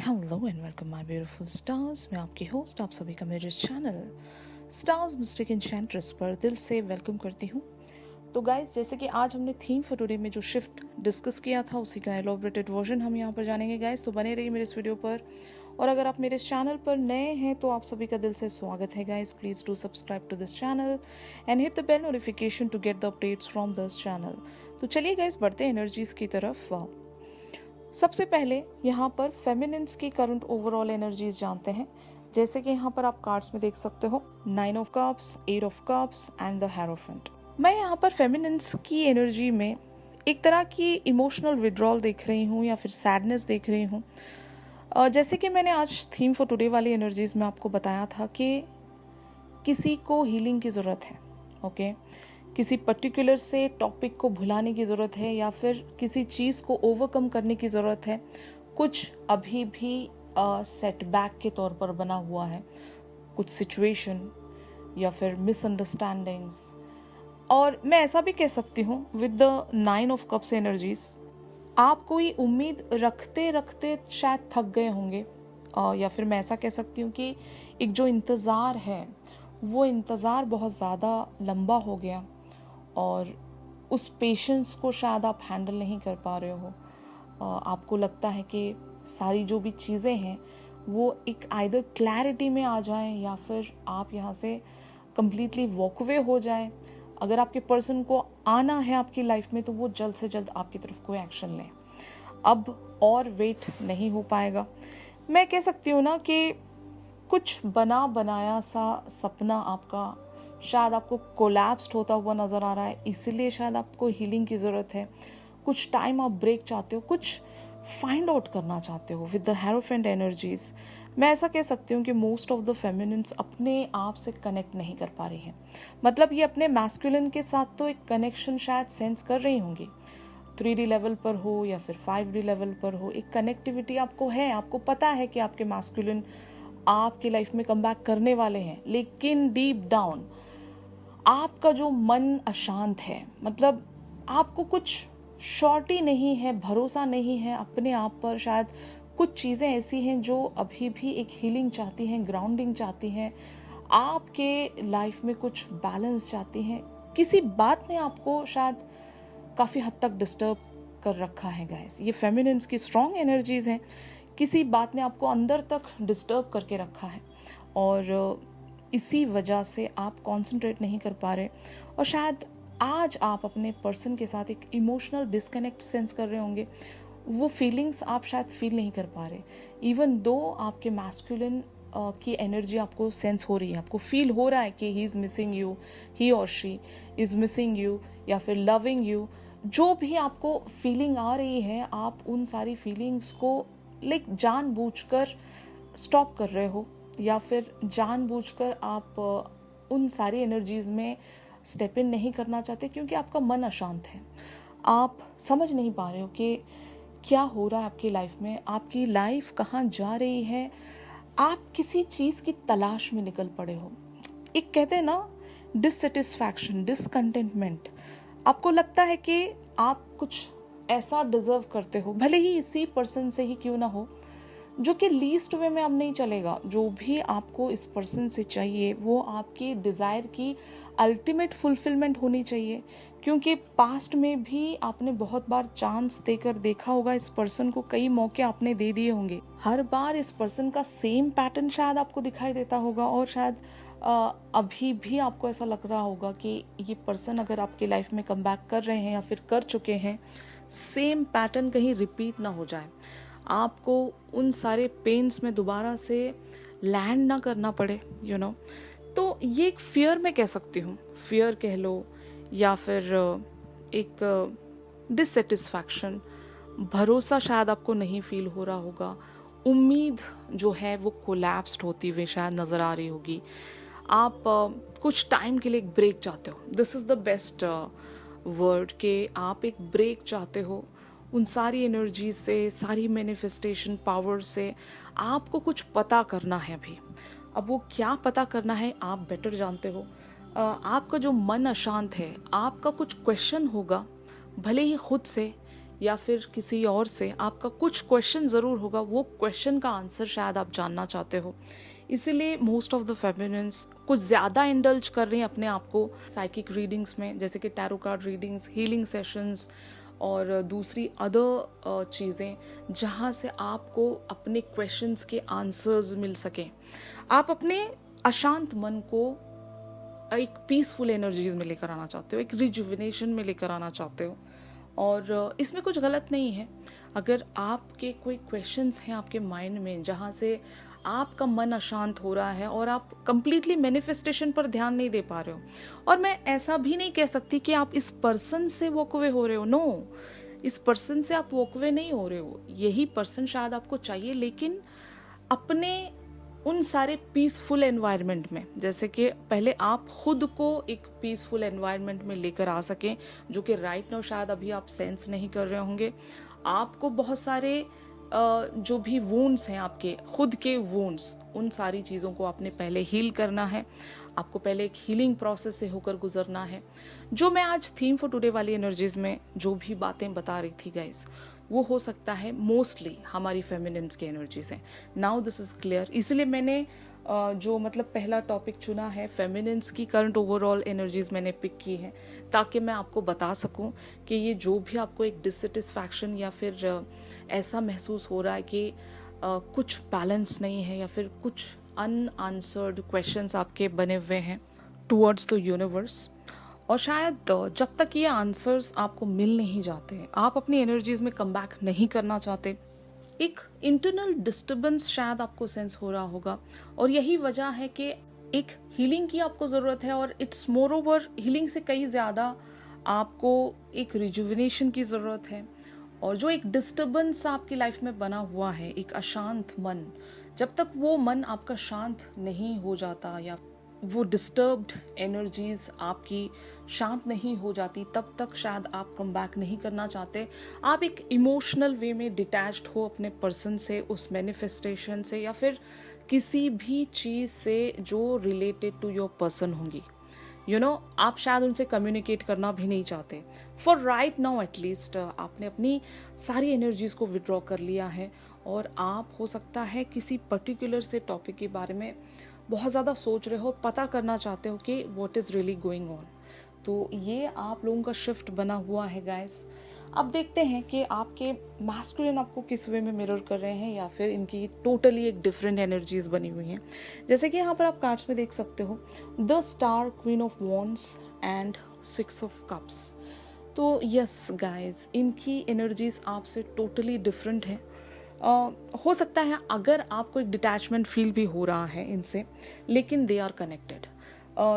Hello and welcome my beautiful stars. मैं आपकी host आप सभी का मेरे चैनल स्टार्स मिस्टिक एन्चेंट्रेस पर दिल से वेलकम करती हूँ। तो गाइस, जैसे कि आज हमने थीम फॉर टुडे में जो शिफ्ट डिस्कस किया था उसी का एलोबरेटेड वर्जन हम यहाँ पर जानेंगे गाइस। तो बने रहिए मेरे इस वीडियो पर। और अगर आप मेरे इस चैनल पर नए हैं तो आप सभी का दिल से स्वागत है guys. Please do subscribe to this channel and hit the bell notification to get the updates from this channel. तो चलिए गाइस, बढ़ते हैं एनर्जीज की तरफ। सबसे पहले यहाँ पर फेमिनिन्स की करंट ओवरऑल एनर्जीज जानते हैं। जैसे कि यहाँ पर आप कार्ड्स में देख सकते हो 9 of cups, 8 of cups and the hierophant. मैं यहाँ पर फेमिनिन्स की एनर्जी में एक तरह की इमोशनल विड्रॉल देख रही हूँ या फिर सैडनेस देख रही हूँ। जैसे कि मैंने आज थीम फॉर टुडे वाली एनर्जीज में आपको बताया था कि किसी को हीलिंग की ज़रूरत है। ओके, किसी पर्टिकुलर से टॉपिक को भुलाने की ज़रूरत है या फिर किसी चीज़ को ओवरकम करने की ज़रूरत है। कुछ अभी भी सेटबैक के तौर पर बना हुआ है, कुछ सिचुएशन या फिर मिसअंडरस्टैंडिंग्स। और मैं ऐसा भी कह सकती हूँ with the 9 of cups energies, आप कोई उम्मीद रखते रखते शायद थक गए होंगे। या फिर मैं ऐसा कह सकती हूँ कि एक जो इंतज़ार है वो इंतज़ार बहुत ज़्यादा लंबा हो गया और उस पेशेंस को शायद आप हैंडल नहीं कर पा रहे हो। आपको लगता है कि सारी जो भी चीज़ें हैं वो एक आइदर क्लैरिटी में आ जाएं या फिर आप यहाँ से कम्प्लीटली वॉकअवे हो जाएं। अगर आपके पर्सन को आना है आपकी लाइफ में तो वो जल्द से जल्द आपकी तरफ कोई एक्शन लें। अब और वेट नहीं हो पाएगा। मैं कह सकती हूँ ना कि कुछ बना बनाया सा सपना आपका शायद आपको कोलैप्स्ड होता हुआ नज़र आ रहा है, इसीलिए शायद आपको हीलिंग की ज़रूरत है। कुछ टाइम आप ब्रेक चाहते हो, कुछ फाइंड आउट करना चाहते हो विद द हेरोफेंट एनर्जीज। मैं ऐसा कह सकती हूँ कि मोस्ट ऑफ द फेमिनिन्स अपने आप से कनेक्ट नहीं कर पा रही हैं। मतलब ये अपने मैस्कुलिन के साथ तो एक कनेक्शन शायद सेंस कर रही होंगी, 3D लेवल पर हो या फिर 5D लेवल पर हो, एक कनेक्टिविटी आपको है। आपको पता है कि आपके मैस्कुलिन आपकी लाइफ में कम बैक करने वाले हैं, लेकिन डीप डाउन आपका जो मन अशांत है, मतलब आपको कुछ श्योरिटी नहीं है, भरोसा नहीं है अपने आप पर। शायद कुछ चीज़ें ऐसी हैं जो अभी भी एक हीलिंग चाहती हैं, ग्राउंडिंग चाहती हैं, आपके लाइफ में कुछ बैलेंस चाहती हैं। किसी बात ने आपको शायद काफ़ी हद तक डिस्टर्ब कर रखा है गाइस। ये फेमिनिन्स की स्ट्रॉन्ग एनर्जीज हैं। किसी बात ने आपको अंदर तक डिस्टर्ब करके रखा है और इसी वजह से आप कंसंट्रेट नहीं कर पा रहे। और शायद आज आप अपने पर्सन के साथ एक इमोशनल डिस्कनेक्ट सेंस कर रहे होंगे। वो फीलिंग्स आप शायद फील नहीं कर पा रहे, इवन दो आपके मैस्कुलिन की एनर्जी आपको सेंस हो रही है, आपको फील हो रहा है कि ही इज़ मिसिंग यू, ही और शी इज़ मिसिंग यू या फिर लविंग यू। जो भी आपको फीलिंग आ रही है, आप उन सारी फीलिंग्स को जानबूझकर स्टॉप कर रहे हो या फिर जानबूझकर आप उन सारी एनर्जीज में स्टेप इन नहीं करना चाहते क्योंकि आपका मन अशांत है। आप समझ नहीं पा रहे हो कि क्या हो रहा है आपकी लाइफ में, आपकी लाइफ कहाँ जा रही है। आप किसी चीज़ की तलाश में निकल पड़े हो। एक कहते हैं ना डिससेटिस्फैक्शन, डिसकंटेंटमेंट। आपको लगता है कि आप कुछ ऐसा डिजर्व करते हो, भले ही इसी पर्सन से ही क्यों ना हो, जो कि लीस्ट वे में अब नहीं चलेगा। जो भी आपको इस पर्सन से चाहिए वो आपकी डिज़ायर की अल्टीमेट फुलफिलमेंट होनी चाहिए। क्योंकि पास्ट में भी आपने बहुत बार चांस देकर देखा होगा इस पर्सन को, कई मौके आपने दे दिए होंगे। हर बार इस पर्सन का सेम पैटर्न शायद आपको दिखाई देता होगा और शायद अभी भी आपको ऐसा लग रहा होगा कि ये पर्सन अगर आपकी लाइफ में कम बैक कर रहे हैं या फिर कर चुके हैं, सेम पैटर्न कहीं रिपीट ना हो जाए, आपको उन सारे पेन्स में दोबारा से लैंड ना करना पड़े, यू नो। तो ये एक फियर मैं कह सकती हूँ, फियर कह लो या फिर एक डिससेटिस्फैक्शन। भरोसा शायद आपको नहीं फील हो रहा होगा। उम्मीद जो है वो कोलैप्स्ड होती हुई शायद नज़र आ रही होगी। आप कुछ टाइम के लिए एक ब्रेक चाहते हो। This is the best word कि आप एक ब्रेक चाहते हो उन सारी एनर्जी से, सारी मैनिफेस्टेशन पावर से। आपको कुछ पता करना है अभी। अब वो क्या पता करना है आप बेटर जानते हो। आपका जो मन अशांत है, आपका कुछ क्वेश्चन होगा, भले ही खुद से या फिर किसी और से आपका कुछ क्वेश्चन ज़रूर होगा, वो क्वेश्चन का आंसर शायद आप जानना चाहते हो। इसीलिए मोस्ट ऑफ द फेमिनिन्स कुछ ज़्यादा इंडल्ज कर रही हैं अपने आप को साइकिक रीडिंग्स में, जैसे कि tarot card readings, healing sessions और दूसरी अदर चीज़ें, जहाँ से आपको अपने क्वेश्चंस के आंसर्स मिल सकें। आप अपने अशांत मन को एक पीसफुल एनर्जीज में लेकर आना चाहते हो, एक रिजुविनेशन में लेकर आना चाहते हो, और इसमें कुछ गलत नहीं है। अगर आपके कोई क्वेश्चंस हैं आपके माइंड में जहाँ से आपका मन अशांत हो रहा है और आप कंप्लीटली मैनिफेस्टेशन पर ध्यान नहीं दे पा रहे हो, और मैं ऐसा भी नहीं कह सकती कि आप इस पर्सन से वॉक अवे हो रहे हो, नो, इस पर्सन से आप वॉक अवे नहीं हो रहे हो, यही पर्सन शायद आपको चाहिए, लेकिन अपने उन सारे पीसफुल एनवायरनमेंट में, जैसे कि पहले आप खुद को एक पीसफुल एनवायरनमेंट में लेकर आ सकें, जो कि राइट नाउ शायद अभी आप सेंस नहीं कर रहे होंगे। आपको बहुत सारे जो भी वुंड्स हैं, आपके खुद के वुंड्स, उन सारी चीज़ों को आपने पहले हील करना है। आपको पहले एक हीलिंग प्रोसेस से होकर गुजरना है। जो मैं आज थीम फॉर टुडे वाली एनर्जीज में जो भी बातें बता रही थी गाइस, वो हो सकता है मोस्टली हमारी फेमिनिन्स की एनर्जीज हैं। Now this is clear. इसलिए मैंने जो मतलब पहला टॉपिक चुना है, फेमिनिन्स की करंट ओवरऑल एनर्जीज मैंने पिक की है, ताकि मैं आपको बता सकूं कि ये जो भी आपको एक डिससेटिस्फैक्शन या फिर ऐसा महसूस हो रहा है कि कुछ बैलेंस नहीं है या फिर कुछ अनआंसर्ड क्वेश्चंस आपके बने हुए हैं टुवर्ड्स द यूनिवर्स, और शायद जब तक ये आंसर्स आपको मिल नहीं जाते, आप अपनी एनर्जीज में कम बैक नहीं करना चाहते, एक इंटरनल डिस्टर्बेंस शायद आपको सेंस हो रहा होगा। और यही वजह है कि एक हीलिंग की आपको ज़रूरत है, और इट्स मोर ओवर हीलिंग से कहीं ज़्यादा आपको एक रिजुविनेशन की ज़रूरत है। और जो एक डिस्टर्बेंस आपकी लाइफ में बना हुआ है, एक अशांत मन, जब तक वो मन आपका शांत नहीं हो जाता या वो डिस्टर्ब्ड एनर्जीज आपकी शांत नहीं हो जाती, तब तक शायद आप कम बैक नहीं करना चाहते। आप एक इमोशनल वे में डिटैच्ड हो अपने पर्सन से, उस मैनिफेस्टेशन से, या फिर किसी भी चीज़ से जो रिलेटेड टू योर पर्सन होंगी। आप शायद उनसे कम्युनिकेट करना भी नहीं चाहते। फॉर राइट नाउ एटलीस्ट आपने अपनी सारी एनर्जीज को विड्रॉ कर लिया है, और आप हो सकता है किसी पर्टिकुलर से टॉपिक के बारे में बहुत ज़्यादा सोच रहे हो, पता करना चाहते हो कि what is really going on. तो ये आप लोगों का शिफ्ट बना हुआ है गाइस। अब देखते हैं कि आपके मैस्कुलिन आपको किस वे में मिरर कर रहे हैं, या फिर इनकी टोटली एक डिफरेंट एनर्जीज बनी हुई हैं। जैसे कि यहाँ पर आप कार्ड्स में देख सकते हो, the star, queen of wands and 6 of cups. तो यस गाइस, इनकी एनर्जीज आपसे टोटली डिफरेंट है। हो सकता है अगर आपको एक डिटैचमेंट फील भी हो रहा है इनसे, लेकिन दे आर कनेक्टेड।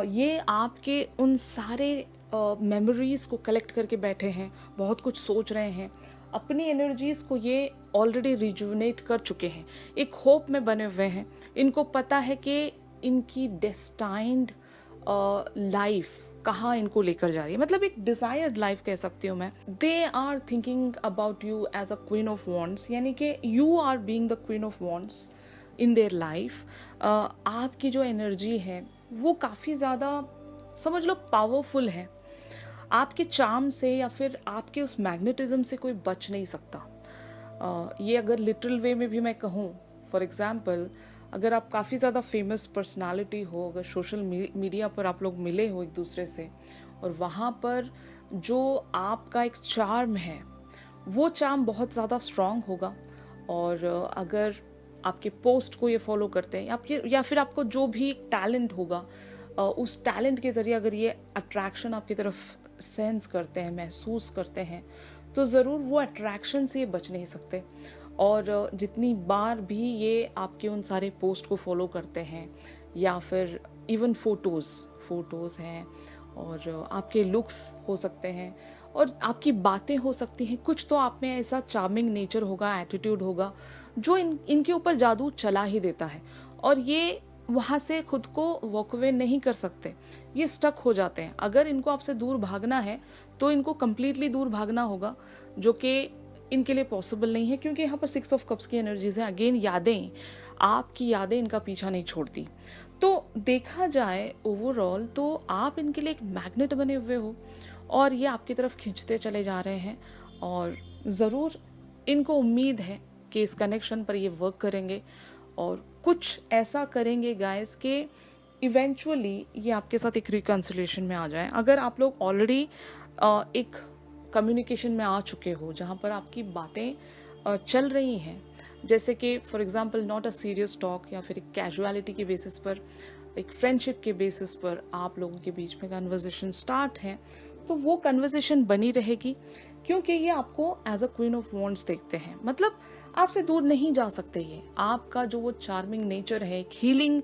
ये आपके उन सारे मेमोरीज को कलेक्ट करके बैठे हैं, बहुत कुछ सोच रहे हैं, अपनी एनर्जीज को ये ऑलरेडी रिजुविनेट कर चुके हैं, एक होप में बने हुए हैं। इनको पता है कि इनकी डेस्टाइंड लाइफ कहाँ इनको लेकर जा रही है, मतलब एक डिजायर्ड लाइफ कह सकती हूँ मैं। They are thinking about you as a queen of wands, यानी कि you are being the queen of wands in their life. आपकी जो एनर्जी है वो काफ़ी ज़्यादा, समझ लो, पावरफुल है। आपके चार्म से या फिर आपके उस मैग्नेटिज्म से कोई बच नहीं सकता। ये अगर लिटरल वे में भी मैं कहूँ, फॉर एग्जाम्पल, अगर आप काफ़ी ज़्यादा फेमस पर्सनालिटी हो, अगर सोशल मीडिया पर आप लोग मिले हो एक दूसरे से, और वहाँ पर जो आपका एक चार्म है, वो चार्म बहुत ज़्यादा स्ट्रॉन्ग होगा, और अगर आपके पोस्ट को ये फॉलो करते हैं या फिर आपको जो भी टैलेंट होगा, उस टैलेंट के ज़रिए अगर ये अट्रैक्शन आपकी तरफ सेंस करते हैं, महसूस करते हैं, तो ज़रूर वो अट्रैक्शन से ये बच नहीं सकते। और जितनी बार भी ये आपके उन सारे पोस्ट को फॉलो करते हैं, या फिर इवन फोटोज़ हैं, और आपके लुक्स हो सकते हैं, और आपकी बातें हो सकती हैं, कुछ तो आप में ऐसा चार्मिंग नेचर होगा, एटीट्यूड होगा, जो इनके ऊपर जादू चला ही देता है, और ये वहाँ से खुद को वॉकअवे नहीं कर सकते, ये स्टक हो जाते हैं। अगर इनको आपसे दूर भागना है तो इनको कम्प्लीटली दूर भागना होगा, जो कि इनके लिए पॉसिबल नहीं है, क्योंकि यहाँ पर 6 ऑफ कप्स की एनर्जीज हैं। अगेन, यादें, आपकी यादें इनका पीछा नहीं छोड़ती। तो देखा जाए ओवरऑल तो आप इनके लिए एक मैग्नेट बने हुए हो, और ये आपकी तरफ खींचते चले जा रहे हैं। और ज़रूर इनको उम्मीद है कि इस कनेक्शन पर ये वर्क करेंगे और कुछ ऐसा करेंगे गाइस कि इवेंचुअली ये आपके साथ एक रिकन्सिलेशन में आ जाए। अगर आप लोग ऑलरेडी एक कम्युनिकेशन में आ चुके हो जहाँ पर आपकी बातें चल रही हैं, जैसे कि for example not a serious talk या फिर एक कैजुअलिटी के बेसिस पर, एक फ्रेंडशिप के बेसिस पर आप लोगों के बीच में कन्वर्सेशन स्टार्ट है, तो वो कन्वर्सेशन बनी रहेगी क्योंकि ये आपको as a queen of wands देखते हैं। मतलब आपसे दूर नहीं जा सकते। ये आपका जो वो चार्मिंग नेचर है, एक हीलिंग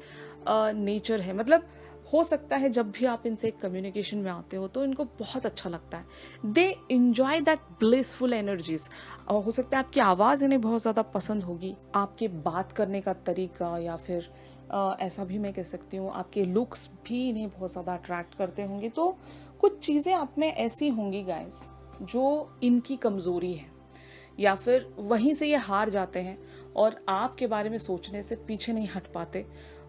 नेचर है। मतलब हो सकता है जब भी आप इनसे एक कम्युनिकेशन में आते हो तो इनको बहुत अच्छा लगता है। They enjoy that blissful energies. और हो सकता है आपकी आवाज़ इन्हें बहुत ज़्यादा पसंद होगी, आपके बात करने का तरीका, या फिर ऐसा भी मैं कह सकती हूँ आपके लुक्स भी इन्हें बहुत ज़्यादा अट्रैक्ट करते होंगे। तो कुछ चीज़ें आप में ऐसी होंगी गाइस जो इनकी कमज़ोरी है, या फिर वहीं से ये हार जाते हैं और आपके बारे में सोचने से पीछे नहीं हट पाते,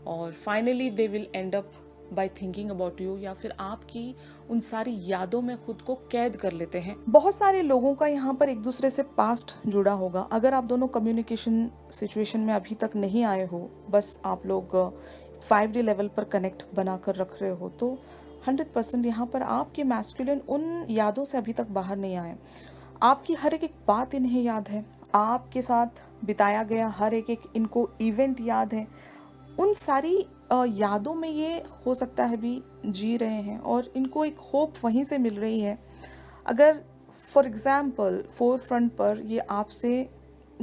और finally they will and up by thinking about you, या फिर आपकी उन सारी यादों में खुद को कैद कर लेते हैं। बहुत सारे लोगों का यहाँ पर एक दूसरे से पास्ट जुड़ा होगा। अगर आप दोनों कम्युनिकेशन सिचुएशन में अभी तक नहीं आए हो, बस आप लोग 5D लेवल पर कनेक्ट बना कर रख रहे हो, तो 100% यहाँ पर आपके मैस्कुलिन उन यादों से अभी तक बाहर नहीं आए। आपकी हर एक बात इन्हें याद है, आपके साथ बिताया गया हर एक इनको इवेंट याद है। उन सारी यादों में ये हो सकता है भी जी रहे हैं और इनको एक होप वहीं से मिल रही है। अगर फॉर एग्जाम्पल फोर फ्रंट पर ये आपसे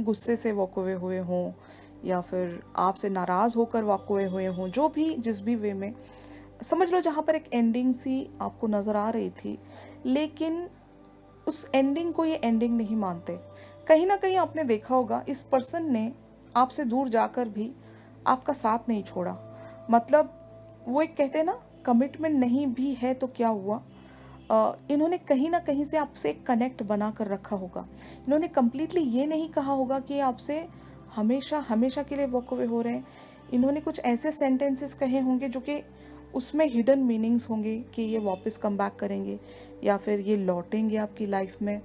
गुस्से से वॉक अवे हुए हों, या फिर आपसे नाराज़ होकर वॉक अवे हुए हों, जो भी जिस भी वे में समझ लो, जहाँ पर एक एंडिंग सी आपको नज़र आ रही थी, लेकिन उस एंडिंग को ये एंडिंग नहीं मानते। कहीं ना कहीं आपने देखा होगा इस पर्सन ने आपसे दूर जाकर भी आपका साथ नहीं छोड़ा। मतलब वो एक कहते हैं ना, कमिटमेंट नहीं भी है तो क्या हुआ, इन्होंने कहीं ना कहीं से आपसे कनेक्ट बना कर रखा होगा। इन्होंने कम्प्लीटली ये नहीं कहा होगा कि आपसे हमेशा हमेशा के लिए वॉक अवे हो रहे हैं। इन्होंने कुछ ऐसे सेंटेंसेस कहे होंगे जो कि उसमें हिडन मीनिंग्स होंगे कि ये वापस कम बैक करेंगे, या फिर ये लौटेंगे आपकी लाइफ में,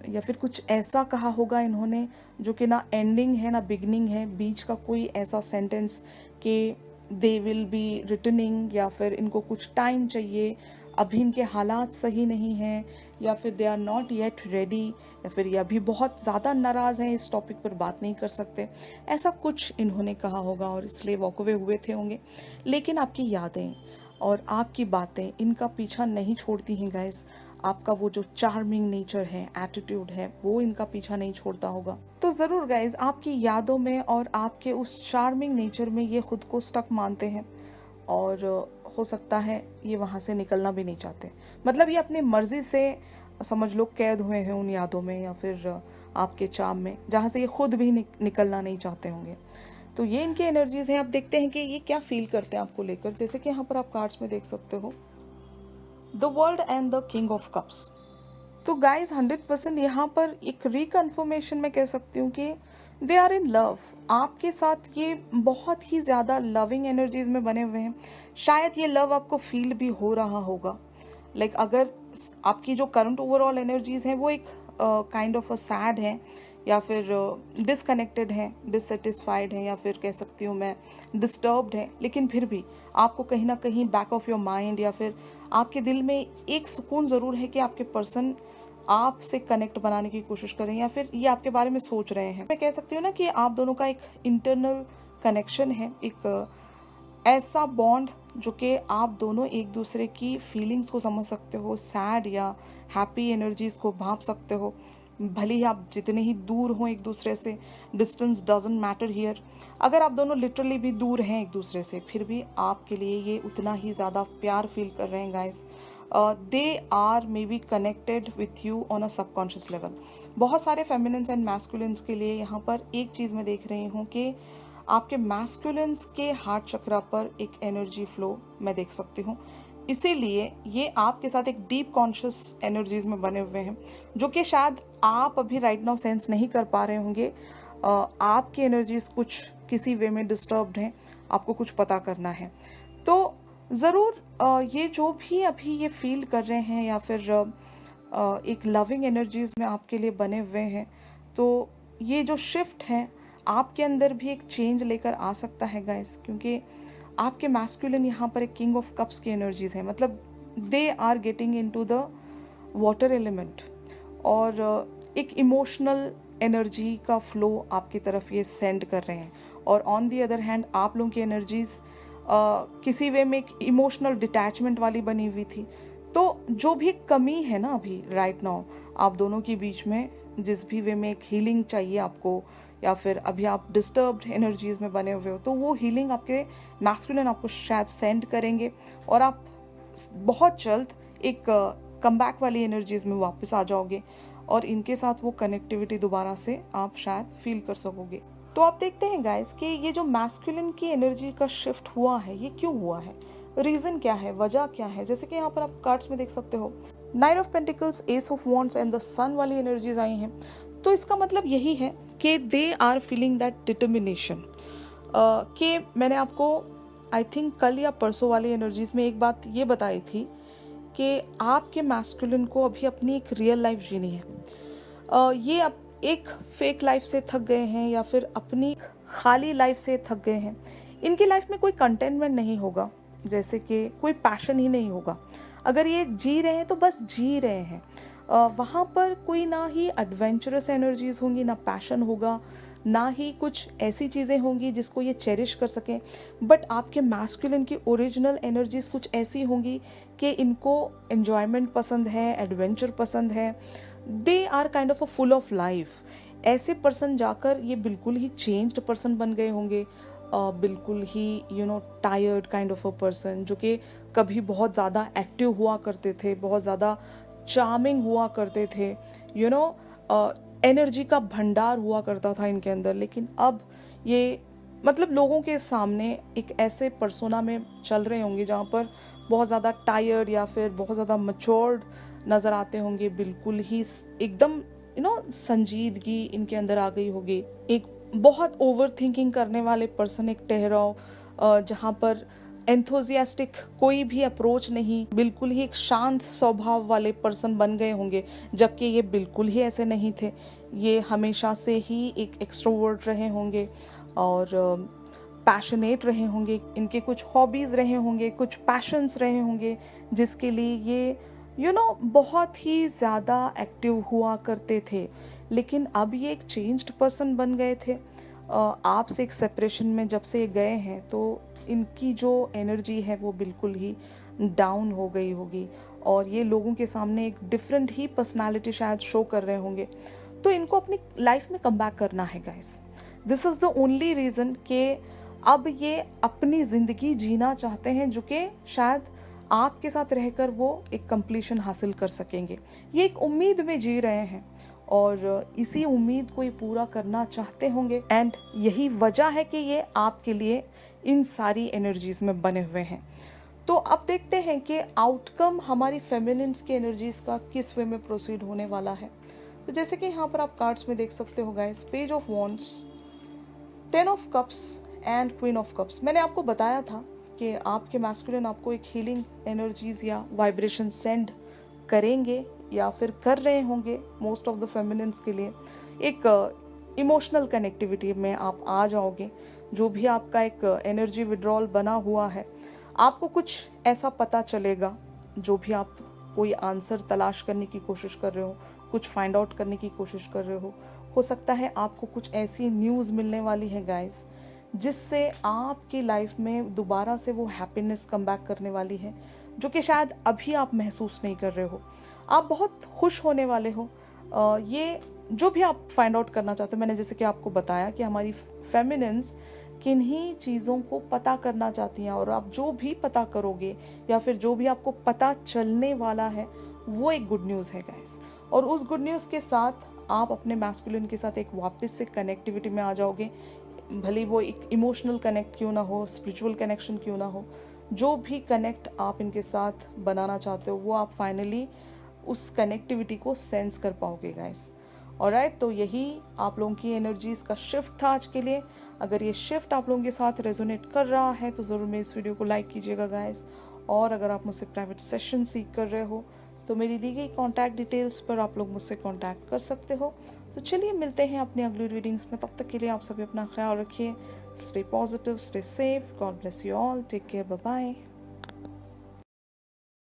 या फिर कुछ ऐसा कहा होगा इन्होंने जो कि ना एंडिंग है ना बिगनिंग है, बीच का कोई ऐसा सेंटेंस कि दे विल बी रिटर्निंग, या फिर इनको कुछ टाइम चाहिए, अभी इनके हालात सही नहीं हैं, या फिर they are not yet ready, या फिर ये अभी बहुत ज़्यादा नाराज़ हैं, इस टॉपिक पर बात नहीं कर सकते। ऐसा कुछ इन्होंने कहा होगा और इसलिए वॉक अवे हुए थे होंगे। लेकिन आपकी यादें और आपकी बातें इनका पीछा नहीं छोड़ती हैं गाइस। आपका वो जो चार्मिंग नेचर है, एटीट्यूड है, वो इनका पीछा नहीं छोड़ता होगा। तो ज़रूर गाइज आपकी यादों में और आपके उस चार्मिंग नेचर में ये खुद को स्टक मानते हैं, और हो सकता है ये वहाँ से निकलना भी नहीं चाहते। मतलब ये अपनी मर्जी से समझ लो कैद हुए हैं उन यादों में, या फिर आपके चार्म में, जहाँ से ये खुद भी निकलना नहीं चाहते होंगे। तो ये इनकी एनर्जीज हैं। आप देखते हैं कि ये क्या फील करते हैं आपको लेकर। जैसे कि यहाँ पर आप कार्ड्स में देख सकते हो, the world and the king of cups. तो गाइज 100% यहाँ पर एक रिकन्फर्मेशन में कह सकती हूँ कि दे आर इन लव। आपके साथ ये बहुत ही ज़्यादा लविंग एनर्जीज में बने हुए हैं। शायद ये लव आपको फील भी हो रहा होगा। लाइक अगर आपकी जो करंट ओवरऑल एनर्जीज हैं वो एक काइंड ऑफ अ सैड है, या फिर डिसकनेक्टेड है, डिससेटिस्फाइड है, या फिर कह सकती हूँ मैं डिस्टर्ब्ड है, लेकिन फिर भी आपको कहीं ना कहीं बैक ऑफ योर माइंड या फिर आपके दिल में एक सुकून ज़रूर है कि आपके पर्सन आपसे कनेक्ट बनाने की कोशिश कर रहे हैं, या फिर ये आपके बारे में सोच रहे हैं। मैं कह सकती हूँ ना कि आप दोनों का एक इंटरनल कनेक्शन है, एक ऐसा बॉन्ड जो कि आप दोनों एक दूसरे की फीलिंग्स को समझ सकते हो, सैड या हैप्पी एनर्जीज को भांप सकते हो। भले ही आप जितने ही दूर हों एक दूसरे से, डिस्टेंस डजंट मैटर हियर। अगर आप दोनों लिटरली भी दूर हैं एक दूसरे से, फिर भी आपके लिए ये उतना ही ज़्यादा प्यार फील कर रहे हैं guys. They are maybe connected with you on a subconscious level. बहुत सारे फेमिनिन्स एंड मैस्कुलिन्स के लिए यहाँ पर एक चीज़ मैं देख रही हूँ कि आपके मैस्कुलिन्स के हार्ट चक्रा पर एक एनर्जी फ्लो मैं देख सकती हूँ। इसीलिए ये आपके साथ एक डीप कॉन्शियस एनर्जीज में बने हुए हैं, जो कि शायद आप अभी राइट नाउ सेंस नहीं कर पा रहे होंगे। आपकी एनर्जीज कुछ किसी वे में डिस्टर्ब्ड हैं, आपको कुछ पता करना है। तो ज़रूर ये जो भी अभी ये फील कर रहे हैं, या फिर एक लविंग एनर्जीज में आपके लिए बने हुए हैं। तो ये जो शिफ्ट है आपके अंदर भी एक चेंज लेकर आ सकता है गाइस, क्योंकि आपके मैस्कुलिन यहाँ पर एक किंग ऑफ कप्स की एनर्जीज है, मतलब they are getting into the water element, और एक इमोशनल एनर्जी का फ्लो आपकी तरफ ये सेंड कर रहे हैं। और ऑन दी अदर हैंड आप लोगों की एनर्जीज किसी वे में एक इमोशनल डिटैचमेंट वाली बनी हुई थी। तो जो भी कमी है ना अभी राइट नाउ आप दोनों के बीच में, जिस भी वे में एक हीलिंग चाहिए आपको, या फिर अभी आप डिस्टर्ब्ड एनर्जीज में बने हुए हो, तो वो हीलिंग आपके मैस्कुलिन आपको शायद सेंड करेंगे और आप बहुत जल्द एक कमबैक वाली एनर्जीज में वापस आ जाओगे और इनके साथ वो कनेक्टिविटी दोबारा से आप शायद फील कर सकोगे। तो आप देखते हैं गाइस कि ये जो मैस्कुलिन की एनर्जी का शिफ्ट हुआ है ये क्यों हुआ है, रीजन क्या है, वजह क्या है। जैसे कि यहाँ पर आप कार्ड्स में देख सकते हो knight of pentacles, ace of wands and the sun वाली एनर्जीज आई हैं। तो इसका मतलब यही है कि they are feeling that determination, कि मैंने आपको आई थिंक कल या परसों वाली एनर्जीज में एक बात ये बताई थी कि आपके मैस्कुलिन को अभी अपनी एक रियल लाइफ जीनी है। ये अब एक फेक लाइफ से थक गए हैं या फिर अपनी खाली लाइफ से थक गए हैं। इनकी लाइफ में कोई कंटेनमेंट नहीं होगा, जैसे कि कोई पैशन ही नहीं होगा। अगर ये जी रहे हैं तो बस जी रहे हैं, वहाँ पर कोई ना ही एडवेंचरस एनर्जीज होंगी, ना पैशन होगा, ना ही कुछ ऐसी चीज़ें होंगी जिसको ये चेरिश कर सकें। बट आपके मैस्कुलिन की ओरिजिनल एनर्जीज कुछ ऐसी होंगी कि इनको एन्जॉयमेंट पसंद है, एडवेंचर पसंद है, they are kind of a full of life. ऐसे पर्सन जाकर ये बिल्कुल ही चेंज्ड पर्सन बन गए होंगे, बिल्कुल ही tired kind of a person, जो कि कभी बहुत ज़्यादा एक्टिव हुआ करते थे, बहुत ज़्यादा चार्मिंग हुआ करते थे, एनर्जी का भंडार हुआ करता था इनके अंदर। लेकिन अब ये मतलब लोगों के सामने एक ऐसे पर्सोना में चल रहे होंगे जहाँ पर बहुत ज़्यादा टायर्ड या फिर बहुत ज़्यादा मैच्योर्ड नज़र आते होंगे, बिल्कुल ही एकदम संजीदगी इनके अंदर आ गई होगी। एक बहुत ओवर थिंकिंग करने वाले पर्सन, एक ठहराव, जहाँ पर एंथुजियास्टिक कोई भी अप्रोच नहीं, बिल्कुल ही एक शांत स्वभाव वाले पर्सन बन गए होंगे, जबकि ये बिल्कुल ही ऐसे नहीं थे। ये हमेशा से ही एक एक्सट्रोवर्ट रहे होंगे और पैशनेट रहे होंगे, इनके कुछ हॉबीज़ रहे होंगे, कुछ पैशंस रहे होंगे जिसके लिए ये बहुत ही ज़्यादा एक्टिव हुआ करते थे। लेकिन अब ये एक चेंज्ड पर्सन बन गए थे। आपसे एक सेपरेशन में जब से ये गए हैं तो इनकी जो एनर्जी है वो बिल्कुल ही डाउन हो गई होगी और ये लोगों के सामने एक डिफरेंट ही पर्सनालिटी शायद शो कर रहे होंगे। तो इनको अपनी लाइफ में कम बैक करना है guys. This is the only reason कि अब ये अपनी ज़िंदगी जीना चाहते हैं, जो कि शायद आपके साथ रहकर वो एक कंप्लीशन हासिल कर सकेंगे। ये एक उम्मीद में जी रहे हैं और इसी उम्मीद को ये पूरा करना चाहते होंगे, एंड यही वजह है कि ये आपके लिए इन सारी एनर्जीज में बने हुए हैं। तो अब देखते हैं कि आउटकम हमारी फेमिनिन्स की एनर्जीज का किस वे में प्रोसीड होने वाला है। तो जैसे कि यहाँ पर आप कार्ड्स में देख सकते हो guys, page of wands, 10 of cups and queen of cups. मैंने आपको बताया था कि आपके मैस्कुलिन आपको एक हीलिंग एनर्जीज या वाइब्रेशन सेंड करेंगे या फिर कर रहे होंगे मोस्ट ऑफ द फेमिनिन्स के लिए। एक इमोशनल कनेक्टिविटी में आप आ जाओगे। जो भी आपका एक एनर्जी विड्रॉल बना हुआ है, आपको कुछ ऐसा पता चलेगा, जो भी आप कोई आंसर तलाश करने की कोशिश कर रहे हो, कुछ फाइंड आउट करने की कोशिश कर रहे हो सकता है आपको कुछ ऐसी न्यूज़ मिलने वाली है गाइस, जिससे आपकी लाइफ में दोबारा से वो हैप्पीनेस कम बैक करने वाली है, जो कि शायद अभी आप महसूस नहीं कर रहे हो। आप बहुत खुश होने वाले हो। ये जो भी आप फाइंड आउट करना चाहते हो, मैंने जैसे कि आपको बताया कि हमारी फेमिनिन्स किन्हीं चीज़ों को पता करना चाहती हैं, और आप जो भी पता करोगे या फिर जो भी आपको पता चलने वाला है वो एक गुड न्यूज़ है गाइस। और उस गुड न्यूज़ के साथ आप अपने मैस्कुलिन के साथ एक वापस से कनेक्टिविटी में आ जाओगे। भले वो एक इमोशनल कनेक्ट क्यों ना हो, स्पिरिचुअल कनेक्शन क्यों ना हो, जो भी कनेक्ट आप इनके साथ बनाना चाहते हो वो आप फाइनली उस कनेक्टिविटी को सेंस कर पाओगे गाइस। ऑलराइट, तो यही आप लोगों की एनर्जीज का शिफ्ट था आज के लिए। अगर ये शिफ्ट आप लोगों के साथ रेजोनेट कर रहा है तो ज़रूर मेरे इस वीडियो को लाइक कीजिएगा गाइस। और अगर आप मुझसे प्राइवेट सेशन सीख कर रहे हो तो मेरी दी गई कॉन्टैक्ट डिटेल्स पर आप लोग मुझसे कॉन्टैक्ट कर सकते हो। तो चलिए मिलते हैं अपनी अगली रीडिंग्स में, तब तक के लिए आप सभी अपना ख्याल रखिए। Stay positive, stay safe, God bless you all, take care, bye bye.